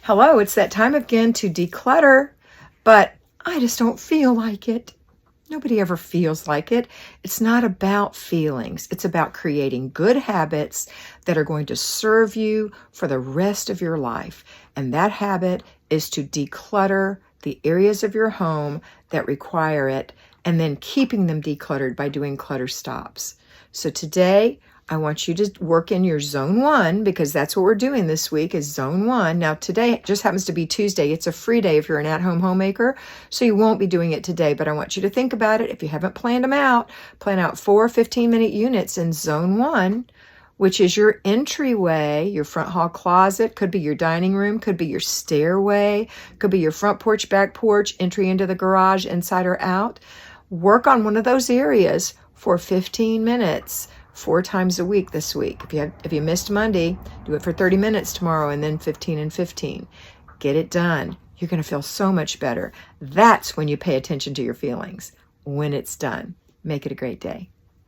Hello, it's that time again to declutter, but I just don't feel like it. Nobody ever feels like it. It's not about feelings. It's about creating good habits that are going to serve you for the rest of your life. And that habit is to declutter the areas of your home that require it and then keeping them decluttered by doing clutter stops. So today, I want you to work in your zone 1 because that's what we're doing this week is zone 1. Now today just happens to be Tuesday. It's a free day if you're an at-home homemaker, so you won't be doing it today, but I want you to think about it. If you haven't planned them out, plan out 4 15-minute units in zone 1, which is your entryway, your front hall closet, could be your dining room, could be your stairway, could be your front porch, back porch, entry into the garage, inside or out. Work on one of those areas for 15 minutes. 4 times a week this week. If you missed Monday, do it for 30 minutes tomorrow and then 15 and 15. Get it done. You're going to feel so much better. That's when you pay attention to your feelings, when it's done. Make it a great day.